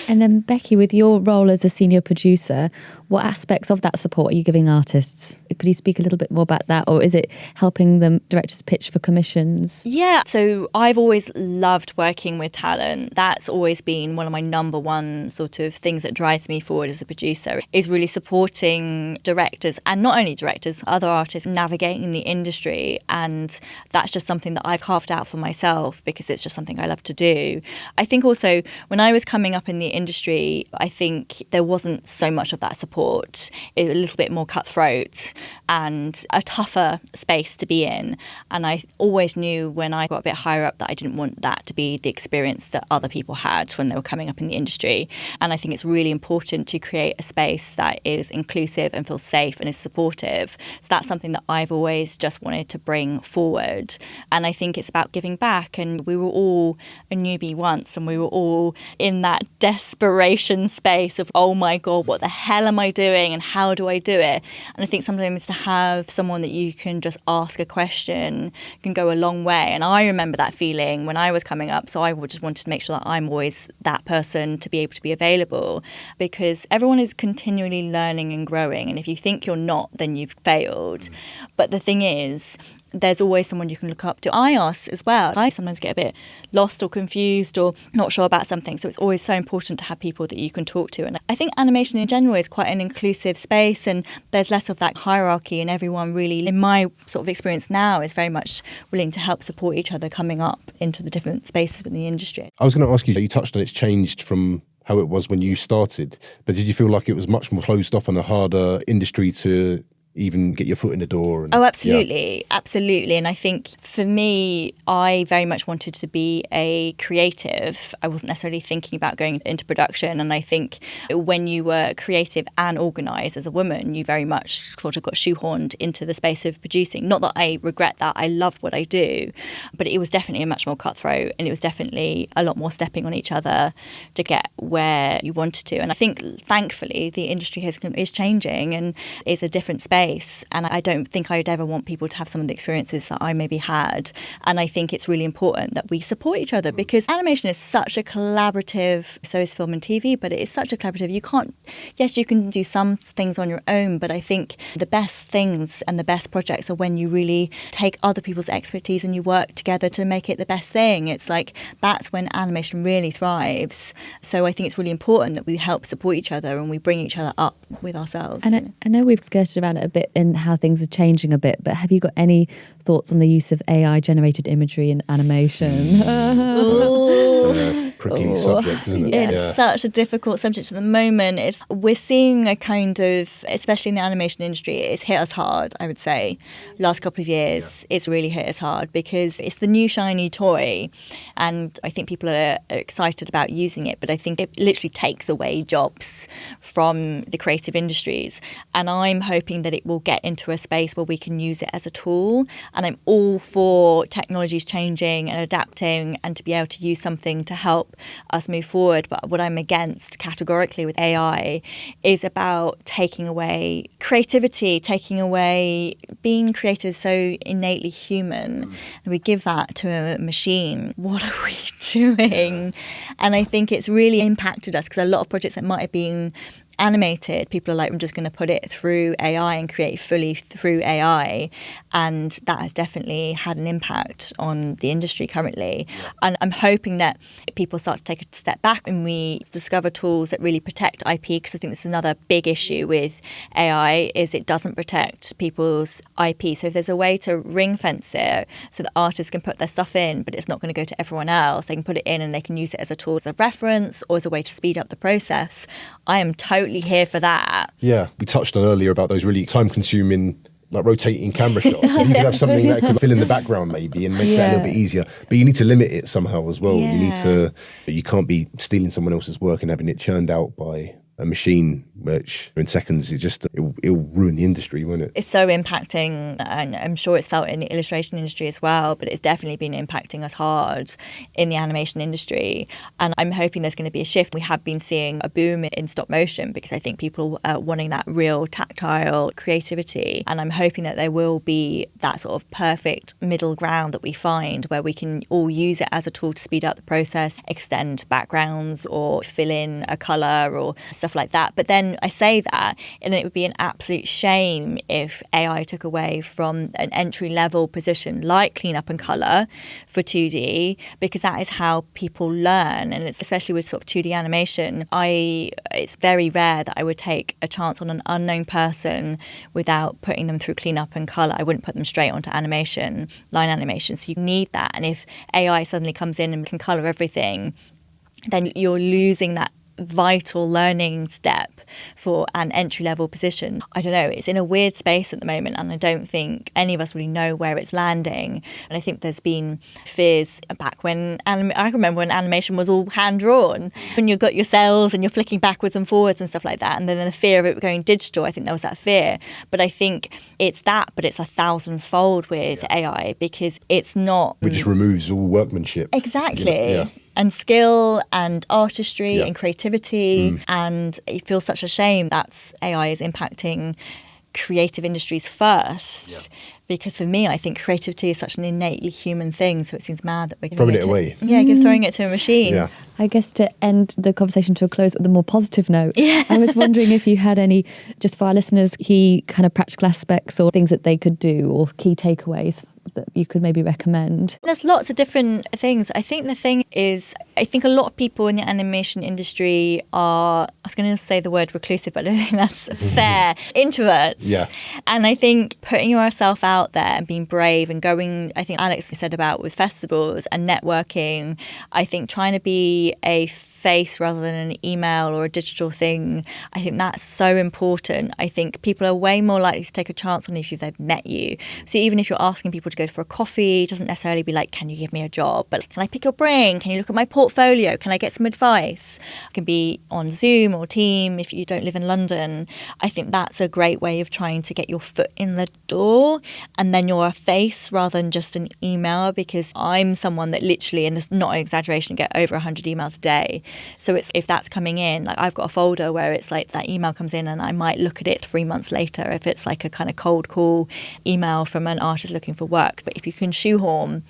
And then, Becky, with your role as a senior producer, what aspects of that support are you giving artists? Could you speak a little bit more about that? Or is it helping them directors pitch for commissions? Yeah, so I've always loved working with talent. That's always been one of my number one sort of things that drives me forward as a producer, is really supporting directors, and not only directors, other artists navigating the industry. And that's just something that I've carved out for myself because it's just something I love to do. I think also when I was coming up in the industry, I think there wasn't so much of that support. It was a little bit more cutthroat and a tougher space to be in. And I always knew when I got a bit higher up that I didn't want that to be the experience that other people had when they were coming up in the industry. And I think it's really important to create a space that is inclusive and feels safe and is supportive. So that's something that I've always just wanted to bring forward. And I think it's about giving back. And we were all a newbie once, and we were all in that desperation space of, oh my God, what the hell am I doing and how do I do it? And I think sometimes to have someone that you can just ask a question can go a long way. And I remember that feeling when I was coming up. So I just wanted to make sure that I'm always that person to be able to be available, because everyone is continually learning and growing. And if you think you're not, then you've failed. But the thing is, there's always someone you can look up to. I ask as well. I sometimes get a bit lost or confused or not sure about something. So it's always so important to have people that you can talk to. And I think animation in general is quite an inclusive space, and there's less of that hierarchy, and everyone really, in my sort of experience now, is very much willing to help support each other coming up into the different spaces within the industry. I was going to ask you touched on it's changed from how it was when you started, but did you feel like it was much more closed off and a harder industry to even get your foot in the door? Oh, absolutely. Absolutely. And I think for me, I very much wanted to be a creative. I wasn't necessarily thinking about going into production. And I think when you were creative and organised as a woman, you very much sort of got shoehorned into the space of producing. Not that I regret that. I love what I do. But it was definitely a much more cutthroat, and it was definitely a lot more stepping on each other to get where you wanted to. And I think, thankfully, the industry is changing and is a different space. And I don't think I'd ever want people to have some of the experiences that I maybe had. And I think it's really important that we support each other, because animation is such a collaborative, so is film and TV, but it is such a collaborative. Yes, you can do some things on your own, but I think the best things and the best projects are when you really take other people's expertise and you work together to make it the best thing. It's like, that's when animation really thrives. So I think it's really important that we help support each other and we bring each other up with ourselves. And I know we've skirted around it a bit in how things are changing a bit, but have you got any thoughts on the use of AI generated imagery in animation? Prickly subject, isn't it? It's such a difficult subject at the moment. We're seeing a kind of, especially in the animation industry, it's hit us hard, I would say. Last couple of years, it's really hit us hard because it's the new shiny toy. And I think people are excited about using it, but I think it literally takes away jobs from the creative industries. And I'm hoping that it will get into a space where we can use it as a tool. And I'm all for technologies changing and adapting and to be able to use something to help us move forward. But what I'm against categorically with AI is about taking away creativity, taking away being creative is so innately human. And we give that to a machine. What are we doing? And I think it's really impacted us, because a lot of projects that might have been animated, people are like, I'm just going to put it through AI and create fully through AI, and that has definitely had an impact on the industry currently. And I'm hoping that people start to take a step back and we discover tools that really protect IP, because I think this is another big issue with AI, is it doesn't protect people's IP. So if there's a way to ring fence it so that artists can put their stuff in, but it's not going to go to everyone else, they can put it in and they can use it as a tool, as a reference, or as a way to speed up the process, I am totally here for that. Yeah, we touched on earlier about those really time-consuming, like rotating camera shots. So you could have something that could fill in the background maybe and make that a little bit easier. But you need to limit it somehow as well. You can't be stealing someone else's work and having it churned out by a machine, which in seconds, it'll ruin the industry, won't it? It's so impacting, and I'm sure it's felt in the illustration industry as well, but it's definitely been impacting us hard in the animation industry. And I'm hoping there's going to be a shift. We have been seeing a boom in stop motion because I think people are wanting that real tactile creativity. And I'm hoping that there will be that sort of perfect middle ground that we find where we can all use it as a tool to speed up the process, extend backgrounds or fill in a colour or stuff like that. But then I say that, and it would be an absolute shame if AI took away from an entry-level position like cleanup and colour for 2D, because that is how people learn. And it's especially with sort of 2D animation, it's very rare that I would take a chance on an unknown person without putting them through cleanup and colour. I wouldn't put them straight onto animation, line animation. So you need that. And if AI suddenly comes in and can colour everything, then you're losing that vital learning step for an entry-level position. I don't know, it's in a weird space at the moment, and I don't think any of us really know where it's landing. And I think there's been fears back when, I remember when animation was all hand-drawn, when you've got your cells and you're flicking backwards and forwards and stuff like that, and then the fear of it going digital, I think there was that fear. But I think it's that, but it's 1,000-fold with AI, because it's not... It just removes all workmanship. Exactly. Yeah. And skill and artistry and creativity. And it feels such a shame that AI is impacting creative industries first. Because for me, I think creativity is such an innately human thing. So it seems mad that we're throwing it away. Yeah, throwing it to a machine. Yeah. I guess to end the conversation to a close with a more positive note, I was wondering if you had any, just for our listeners, key kind of practical aspects or things that they could do or key takeaways that you could maybe recommend. There's lots of different things. I think the thing is, I think a lot of people in the animation industry are, I was going to say the word reclusive, but I don't think that's fair, introverts. Yeah. And I think putting yourself out there and being brave and going, I think Alex said about with festivals and networking, I think trying to be a face rather than an email or a digital thing, I think that's so important. I think people are way more likely to take a chance on you if they've met you. So even if you're asking people to go for a coffee, it doesn't necessarily be like, can you give me a job? But can I pick your brain? Can you look at my portfolio? Can I get some advice? It can be on Zoom or Team if you don't live in London. I think that's a great way of trying to get your foot in the door, and then you're a face rather than just an email, because I'm someone that literally, and this is not an exaggeration, get over 100 emails a day. So it's, if that's coming in, like I've got a folder where it's like that email comes in and I might look at it 3 months later if it's like a kind of cold call email from an artist looking for work. But if you can shoehorn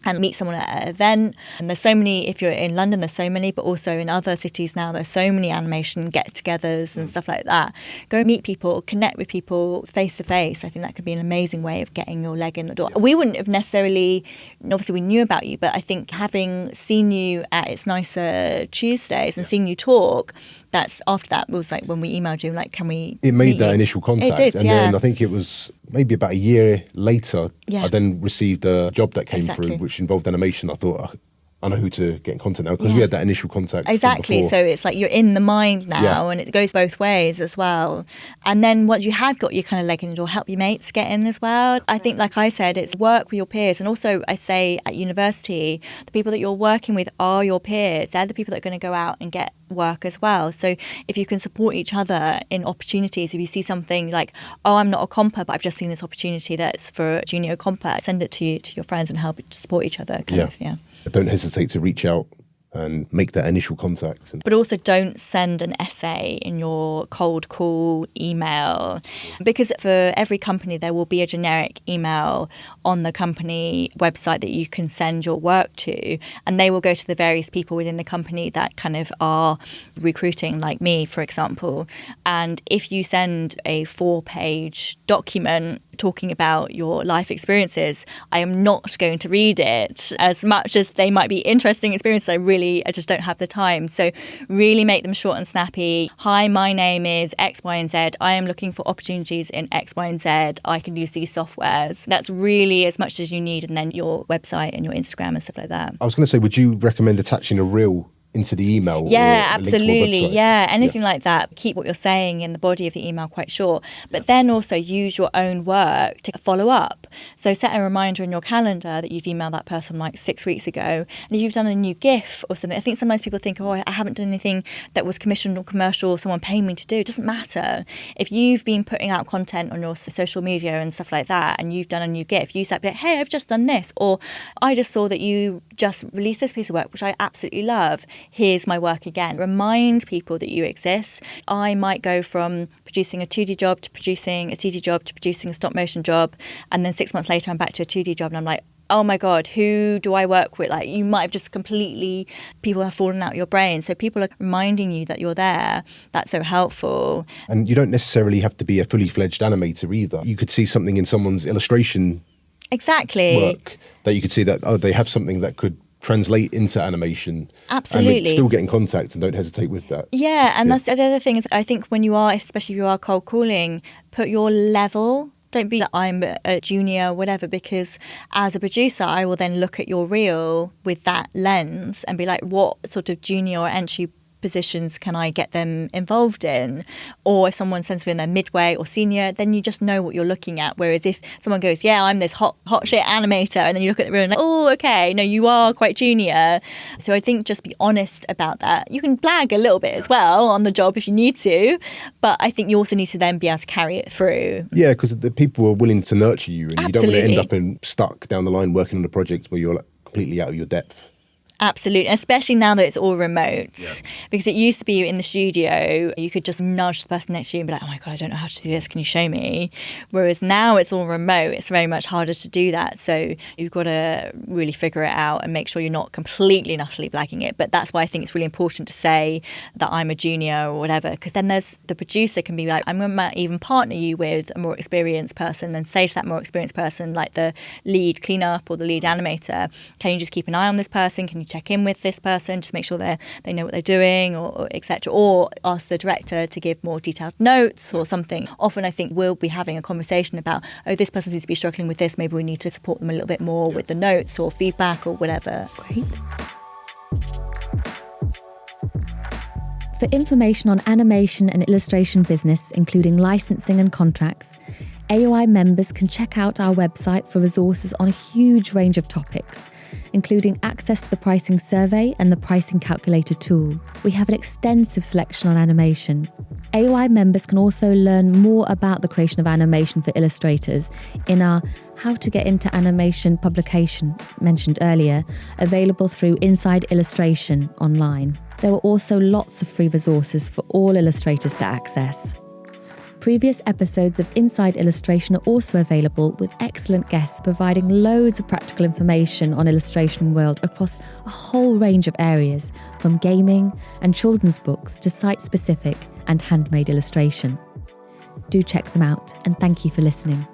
and meet someone at an event. And there's so many, if you're in London, there's so many, but also in other cities now, there's so many animation get-togethers and stuff like that. Go meet people, connect with people face to face. I think that could be an amazing way of getting your leg in the door. We wouldn't have necessarily, obviously we knew about you, but I think having seen you at It's Nicer Tuesdays and seen you talk, that's after that was like when we emailed you, like, can we It made that you? initial contact. It did, and then I think it was maybe about a year later, I then received a job that came through, which involved animation. I thought, I know who to get in contact now, because we had that initial contact. Exactly. So it's like you're in the mind now, and it goes both ways as well. And then once you have got your kind of leg in the door, help your mates get in as well. I think, like I said, it's work with your peers. And also I say at university, the people that you're working with are your peers. They're the people that are going to go out and get work as well. So if you can support each other in opportunities, if you see something like, oh, I'm not a comper, but I've just seen this opportunity that's for a junior comper, send it to your friends and help support each other. Don't hesitate to reach out and make that initial contact. But also don't send an essay in your cold call email, because for every company there will be a generic email on the company website that you can send your work to, and they will go to the various people within the company that kind of are recruiting, like me, for example. And if you send a 4-page document talking about your life experiences, I am not going to read it. As much as they might be interesting experiences, I just don't have the time. So really make them short and snappy. Hi, my name is X, Y, and Z. I am looking for opportunities in X, Y, and Z. I can use these softwares. That's really as much as you need, and then your website and your Instagram and stuff like that. I was going to say, would you recommend attaching a reel into the email. Yeah, or a link to a absolutely. website. Yeah, anything like that. Keep what you're saying in the body of the email quite short, but then also use your own work to follow up. So set a reminder in your calendar that you've emailed that person like 6 weeks ago. And if you've done a new GIF or something, I think sometimes people think, oh, I haven't done anything that was commissioned or commercial or someone paying me to do. It doesn't matter. If you've been putting out content on your social media and stuff like that, and you've done a new GIF, you say, hey, I've just done this, or I just saw that you just released this piece of work, which I absolutely love. Here's my work again. Remind people that you exist. I might go from producing a 2D job to producing a 3D job to producing a stop motion job, and then 6 months later I'm back to a 2D job and I'm like, oh my God, who do I work with? Like, you might have just completely, people have fallen out your brain. So people are reminding you that you're there. That's so helpful. And you don't necessarily have to be a fully fledged animator either. You could see something in someone's illustration work that you could see that, oh, they have something that could translate into animation. Absolutely. And still get in contact, and don't hesitate with that. Yeah, and that's the other thing is, I think when you are, especially if you are cold calling, put your level. Don't be that I'm a junior, whatever, because as a producer, I will then look at your reel with that lens and be like, what sort of junior or entry positions can I get them involved in? Or if someone sends me in their midway or senior, then you just know what you're looking at. Whereas if someone goes, yeah, I'm this hot shit animator, and then you look at the reel and like, oh, okay, no, you are quite junior. So I think just be honest about that. You can blag a little bit as well on the job if you need to, but I think you also need to then be able to carry it through. Yeah, because the people are willing to nurture you, and Absolutely. you don't want to end up stuck down the line working on a project where you're like completely out of your depth. Absolutely, especially now that it's all remote. Because it used to be in the studio, you could just nudge the person next to you and be like, oh my God, I don't know how to do this, can you show me? Whereas now it's all remote, it's very much harder to do that. So you've got to really figure it out and make sure you're not completely and utterly blagging it. But that's why I think it's really important to say that I'm a junior or whatever, because then there's the producer can be like, I'm going to even partner you with a more experienced person and say to that more experienced person, like the lead cleanup or the lead animator, can you just keep an eye on this person? Can you check in with this person, just make sure they know what they're doing, or etc. Or ask the director to give more detailed notes or something. Often I think we'll be having a conversation about, oh, this person seems to be struggling with this, maybe we need to support them a little bit more with the notes or feedback or whatever. Great. For information on animation and illustration business, including licensing and contracts, AOI members can check out our website for resources on a huge range of topics, including access to the pricing survey and the pricing calculator tool. We have an extensive selection on animation. AOI members can also learn more about the creation of animation for illustrators in our How to Get Into Animation publication, mentioned earlier, available through Inside Illustration online. There are also lots of free resources for all illustrators to access. Previous episodes of Inside Illustration are also available with excellent guests providing loads of practical information on illustration world across a whole range of areas, from gaming and children's books to site-specific and handmade illustration. Do check them out, and thank you for listening.